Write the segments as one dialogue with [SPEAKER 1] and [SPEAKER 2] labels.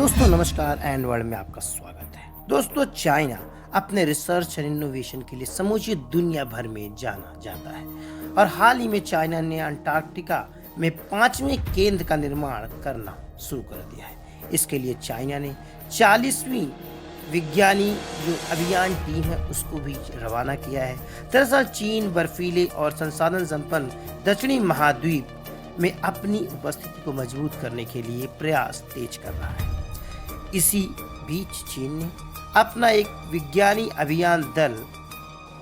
[SPEAKER 1] दोस्तों नमस्कार and world में आपका स्वागत है। दोस्तों चाइना अपने रिसर्च एंड इनोवेशन के लिए समूची दुनिया भर में जाना जाता है और हाल ही में चाइना ने अंटार्कटिका में 5वें केंद्र का निर्माण करना शुरू कर दिया है। इसके लिए चाइना ने 40वीं विज्ञानी जो अभियान टीम है उसको भी रवाना किया है। दरअसल चीन बर्फीले और संसाधन संपन्न दक्षिणी महाद्वीप में अपनी उपस्थिति को मजबूत करने के लिए प्रयास तेज कर रहा है। इसी बीच चीन ने अपना एक विज्ञानी अभियान दल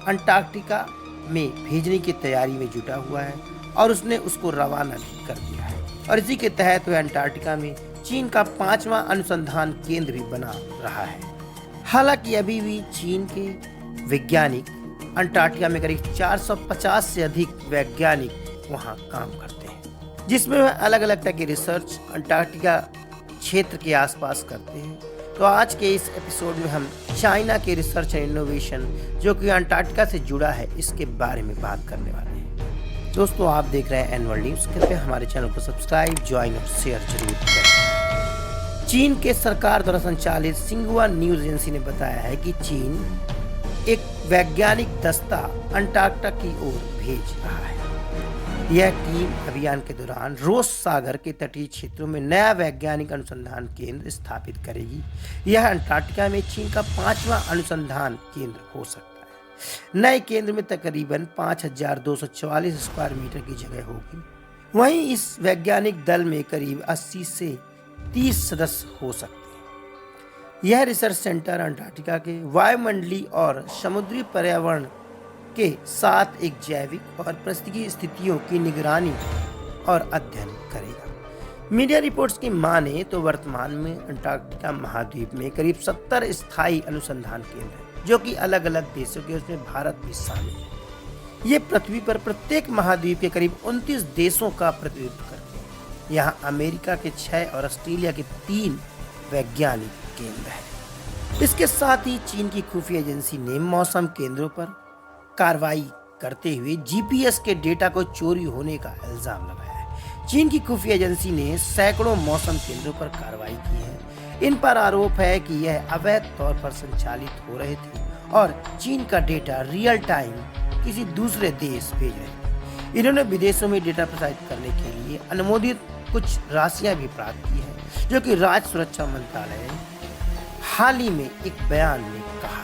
[SPEAKER 1] अंटार्कटिका में भेजने की तैयारी में जुटा हुआ है और उसने उसको रवाना भी कर दिया है और इसी के तहत वह अंटार्कटिका में चीन का 5वां अनुसंधान केंद्र भी बना रहा है। हालांकि अभी भी चीन के वैज्ञानिक अंटार्कटिका में करीब 450 से अधिक वैज्ञानिक वहां काम करते हैं, जिसमें वह अलग अलग तरह की रिसर्च अंटार्कटिका क्षेत्र के आसपास करते हैं। तो आज के इस एपिसोड में हम चाइना के रिसर्च एंड इनोवेशन जो कि अंटार्कटिका से जुड़ा है इसके बारे में बात करने वाले हैं। दोस्तों आप देख रहे हैं एनवर्ल्ड न्यूज़। कृपया हमारे चैनल को सब्सक्राइब, ज्वाइन और शेयर जरूर करें। चीन के सरकार द्वारा संचालित सिंगुआ न्यूज एजेंसी ने बताया है कि चीन एक वैज्ञानिक दस्ता अंटार्कटिका की ओर भेज रहा है। यह टीम अभियान के दौरान रोस सागर के तटीय क्षेत्रों में नया वैज्ञानिक अनुसंधान केंद्र स्थापित करेगी। यह अंटार्कटिका में चीन का 5वां अनुसंधान केंद्र हो सकता है। नए केंद्र में तकरीबन 5244 स्क्वायर मीटर की जगह होगी। वहीं इस वैज्ञानिक दल में करीब 80 से 30 सदस्य हो सकते हैं। यह रिसर्च सेंटर अंटार्कटिका के वायुमंडलीय और समुद्री पर्यावरण के साथ एक जैविक और पारिस्थितिकी स्थितियों की निगरानी और अध्ययन करेगा। मीडिया रिपोर्ट्स की माने तो वर्तमान में अंटार्कटिका महाद्वीप में करीब 70 स्थायी अनुसंधान केंद्र हैं, जो कि अलग अलग देशों के, उसमें भारत भी शामिल है। ये पृथ्वी पर प्रत्येक महाद्वीप के करीब 29 देशों का प्रतिनिधित्व करते हैं। यहाँ अमेरिका के 6 और ऑस्ट्रेलिया के 3 वैज्ञानिक केंद्र हैं। इसके साथ ही चीन की खुफिया एजेंसी ने मौसम केंद्रों पर कार्रवाई करते हुए जीपीएस के डेटा को चोरी होने का इल्जाम लगाया है। चीन की खुफिया एजेंसी ने सैकड़ों मौसम केंद्रों पर कार्रवाई की है। इन पर आरोप है कि यह अवैध तौर पर संचालित हो रहे थे और चीन का डेटा रियल टाइम किसी दूसरे देश भेज रहे थे। इन्होंने विदेशों में डेटा प्रसारित करने के लिए अनुमोदित कुछ राशियां भी प्राप्त की है, जो कि राज्य सुरक्षा मंत्रालय ने हाल ही में एक बयान में कहा है।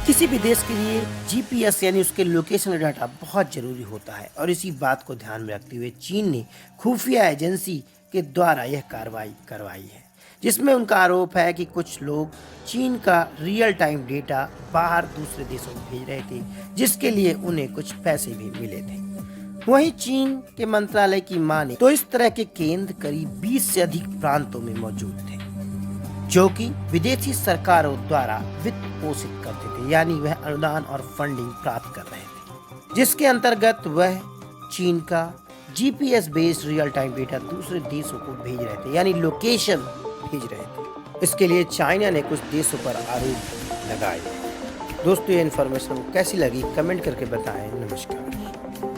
[SPEAKER 1] किसी भी देश के लिए जीपीएस यानी उसके लोकेशन डाटा बहुत जरूरी होता है और इसी बात को ध्यान में रखते हुए चीन ने खुफिया एजेंसी के द्वारा यह कार्रवाई करवाई है, जिसमें उनका आरोप है कि कुछ लोग चीन का रियल टाइम डेटा बाहर दूसरे देशों में भेज रहे थे, जिसके लिए उन्हें कुछ पैसे भी मिले थे। वहीं चीन के मंत्रालय की माने तो इस तरह के केंद्र करीब 20 से अधिक प्रांतों में मौजूद थे, जो कि विदेशी सरकारों द्वारा वित्त पोषित करते थे, यानी वह अनुदान और फंडिंग प्राप्त कर रहे थे, जिसके अंतर्गत वह चीन का GPS based real time data दूसरे देशों को भेज रहे थे, यानी लोकेशन भेज रहे थे। इसके लिए चाइना ने कुछ देशों पर आरोप लगाए। दोस्तों ये इन्फॉर्मेशन कैसी लगी कमेंट करके बताएं। नमस्कार।